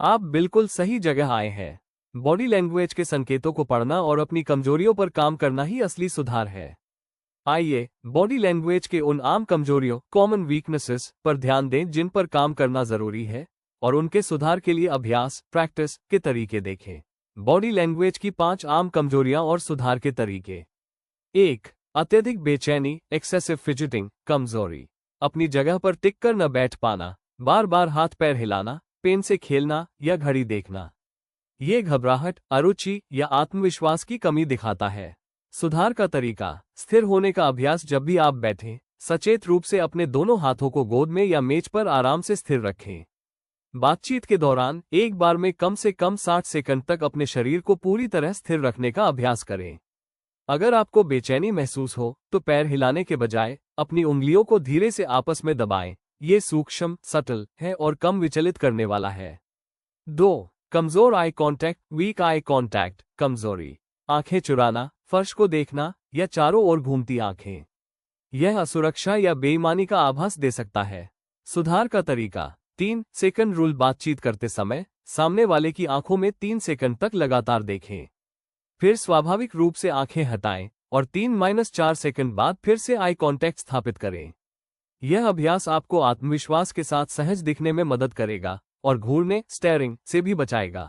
आप बिल्कुल सही जगह आए हैं। बॉडी लैंग्वेज के संकेतों को पढ़ना और अपनी कमजोरियों पर काम करना ही असली सुधार है। आइए बॉडी लैंग्वेज के उन आम कमजोरियों कॉमन वीकनेसेस पर ध्यान दें जिन पर काम करना जरूरी है और उनके सुधार के लिए अभ्यास प्रैक्टिस के तरीके देखें। बॉडी लैंग्वेज की 5 आम कमजोरियां और सुधार के तरीके। 1. अत्यधिक बेचैनी एक्सेसिव फिजिटिंग कमजोरी। अपनी जगह पर टिक कर न बैठ पाना, बार बार हाथ पैर हिलाना, पेन से खेलना या घड़ी देखना। ये घबराहट, अरुचि या आत्मविश्वास की कमी दिखाता है। सुधार का तरीका। स्थिर होने का अभ्यास। जब भी आप बैठें, सचेत रूप से अपने दोनों हाथों को गोद में या मेज पर आराम से स्थिर रखें। बातचीत के दौरान एक बार में कम से कम 60 सेकंड तक अपने शरीर को पूरी तरह स्थिर रखने का अभ्यास करें। अगर आपको बेचैनी महसूस हो तो पैर हिलाने के बजाय अपनी उंगलियों को धीरे से आपस में दबाएं। ये सूक्ष्म, सटल है और कम विचलित करने वाला है। 2. कमजोर eye contact weak eye contact कमजोरी। आंखें चुराना, फर्श को देखना या चारों ओर घूमती आंखें। यह असुरक्षा या बेईमानी का आभास दे सकता है। सुधार का तरीका। 3 सेकंड रूल। बातचीत करते समय सामने वाले की आंखों में 3 सेकंड तक लगातार देखें। फिर स्वाभाविक रूप से आंखें हटाएं और 3-4 सेकंड बाद फिर से आई कांटेक्ट स्थापित करें। यह अभ्यास आपको आत्मविश्वास के साथ सहज दिखने में मदद करेगा और घूरने स्टेयरिंग से भी बचाएगा।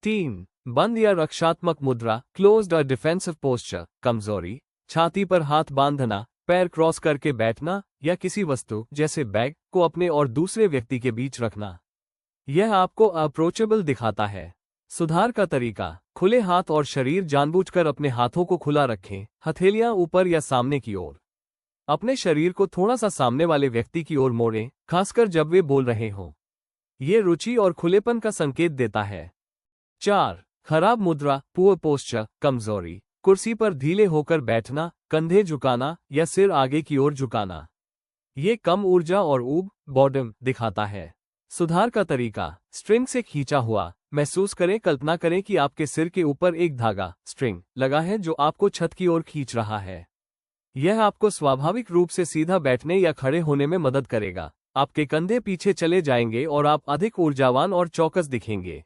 3. बंद या रक्षात्मक मुद्रा क्लोज्ड और डिफेंसिव पोस्चर कमजोरी। छाती पर हाथ बांधना, पैर क्रॉस करके बैठना या किसी वस्तु जैसे बैग को अपने और दूसरे व्यक्ति के बीच रखना। यह आपको अप्रोचेबल दिखाता है। सुधार का तरीका। खुले हाथ और शरीर। जानबूझकर अपने हाथों को खुला रखें, हथेलियां ऊपर या सामने की ओर। अपने शरीर को थोड़ा सा सामने वाले व्यक्ति की ओर मोड़ें, खासकर जब वे बोल रहे हों। ये रुचि और खुलेपन का संकेत देता है। 4. खराब मुद्रा पुअर पोस्चर कमजोरी। कुर्सी पर ढीले होकर बैठना, कंधे झुकाना या सिर आगे की ओर झुकाना। ये कम ऊर्जा और ऊब बॉडम दिखाता है। सुधार का तरीका। स्ट्रिंग से खींचा हुआ महसूस करें। कल्पना करें कि आपके सिर के ऊपर एक धागा स्ट्रिंग लगा है जो आपको छत की ओर खींच रहा है। यह आपको स्वाभाविक रूप से सीधा बैठने या खड़े होने में मदद करेगा। आपके कंधे पीछे चले जाएंगे और आप अधिक ऊर्जावान और चौकस दिखेंगे।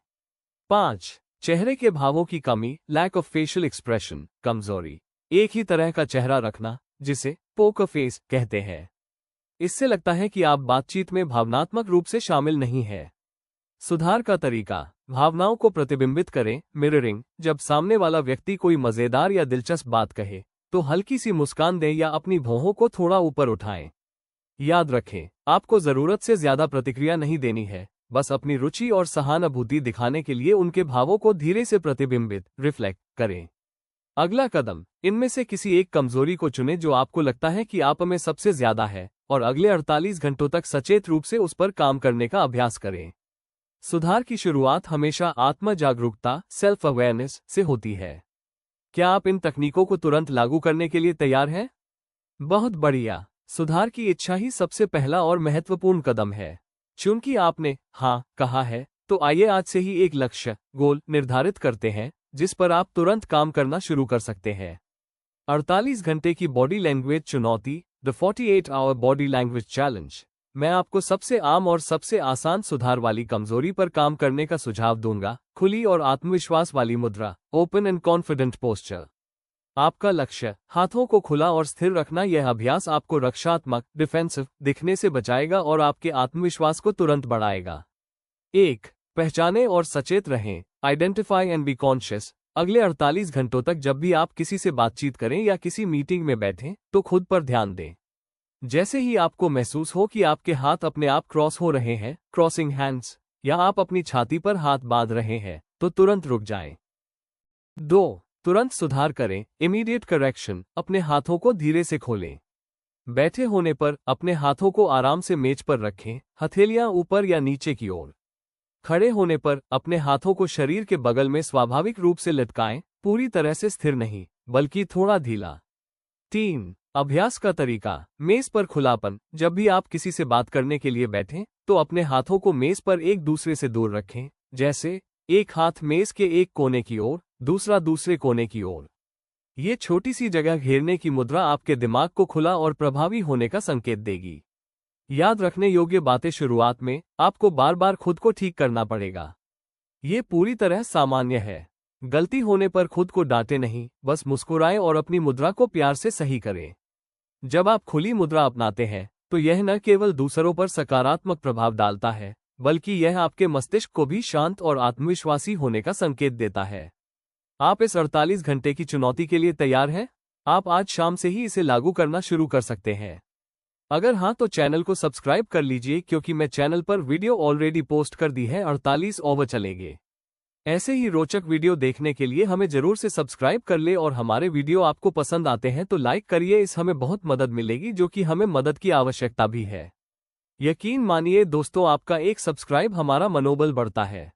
5. चेहरे के भावों की कमी लैक ऑफ फेशियल एक्सप्रेशन कमजोरी। एक ही तरह का चेहरा रखना, जिसे पोकर फेस कहते हैं। इससे लगता है कि आप बातचीत में भावनात्मक रूप से शामिल नहीं हैं। सुधार का तरीका। भावनाओं को प्रतिबिंबित करें मिररिंग। जब सामने वाला व्यक्ति कोई मजेदार या दिलचस्प बात कहे तो हल्की सी मुस्कान दें या अपनी भौहों को थोड़ा ऊपर उठाएं। याद रखें, आपको जरूरत से ज्यादा प्रतिक्रिया नहीं देनी है, बस अपनी रुचि और सहानुभूति दिखाने के लिए उनके भावों को धीरे से प्रतिबिंबित रिफ्लेक्ट करें। अगला कदम। इनमें से किसी एक कमजोरी को चुनें जो आपको लगता है कि आप में सबसे ज्यादा है और अगले 48 घंटों तक सचेत रूप से उस पर काम करने का अभ्यास करें। सुधार की शुरुआत हमेशा आत्म जागरूकता सेल्फ अवेयरनेस से होती है। क्या आप इन तकनीकों को तुरंत लागू करने के लिए तैयार हैं? बहुत बढ़िया। सुधार की इच्छा ही सबसे पहला और महत्वपूर्ण कदम है। चूंकि आपने हाँ कहा है, तो आइए आज से ही एक लक्ष्य गोल निर्धारित करते हैं जिस पर आप तुरंत काम करना शुरू कर सकते हैं। 48 घंटे की बॉडी लैंग्वेज चुनौती the 48 hour body language challenge. मैं आपको सबसे आम और सबसे आसान सुधार वाली कमजोरी पर काम करने का सुझाव दूंगा। खुली और आत्मविश्वास वाली मुद्रा ओपन एंड कॉन्फिडेंट पोस्चर। आपका लक्ष्य हाथों को खुला और स्थिर रखना। यह अभ्यास आपको रक्षात्मक डिफेंसिव दिखने से बचाएगा और आपके आत्मविश्वास को तुरंत बढ़ाएगा। 1. पहचानें और सचेत रहें आइडेंटिफाई एंड बी कॉन्शियस। अगले 48 घंटों तक जब भी आप किसी से बातचीत करें या किसी मीटिंग में बैठें तो खुद पर ध्यान दें। जैसे ही आपको महसूस हो कि आपके हाथ अपने आप क्रॉस हो रहे हैं क्रॉसिंग हैंड्स, या आप अपनी छाती पर हाथ बांध रहे हैं तो तुरंत रुक जाएं। 2. तुरंत सुधार करें इमीडिएट करेक्शन। अपने हाथों को धीरे से खोलें। बैठे होने पर अपने हाथों को आराम से मेज पर रखें, हथेलियां ऊपर या नीचे की ओर। खड़े होने पर अपने हाथों को शरीर के बगल में स्वाभाविक रूप से लटकाएं, पूरी तरह से स्थिर नहीं बल्कि थोड़ा ढीला। 3. अभ्यास का तरीका। मेज पर खुलापन। जब भी आप किसी से बात करने के लिए बैठें तो अपने हाथों को मेज पर एक दूसरे से दूर रखें, जैसे एक हाथ मेज के एक कोने की ओर, दूसरा दूसरे कोने की ओर। ये छोटी सी जगह घेरने की मुद्रा आपके दिमाग को खुला और प्रभावी होने का संकेत देगी। याद रखने योग्य बातें। शुरुआत में आपको बार बार खुद को ठीक करना पड़ेगा। ये पूरी तरह सामान्य है। गलती होने पर खुद को डांटे नहीं, बस मुस्कुराएं और अपनी मुद्रा को प्यार से सही करें। जब आप खुली मुद्रा अपनाते हैं तो यह न केवल दूसरों पर सकारात्मक प्रभाव डालता है, बल्कि यह आपके मस्तिष्क को भी शांत और आत्मविश्वासी होने का संकेत देता है। आप इस 48 घंटे की चुनौती के लिए तैयार हैं? आप आज शाम से ही इसे लागू करना शुरू कर सकते हैं। अगर हाँ तो चैनल को सब्सक्राइब कर लीजिए, क्योंकि मैं चैनल पर वीडियो ऑलरेडी पोस्ट कर दी है। 48 ओवर चलेंगे। ऐसे ही रोचक वीडियो देखने के लिए हमें जरूर से सब्सक्राइब कर ले, और हमारे वीडियो आपको पसंद आते हैं तो लाइक करिए, इस हमें बहुत मदद मिलेगी, जो कि हमें मदद की आवश्यकता भी है। यकीन मानिए दोस्तों, आपका एक सब्सक्राइब हमारा मनोबल बढ़ता है।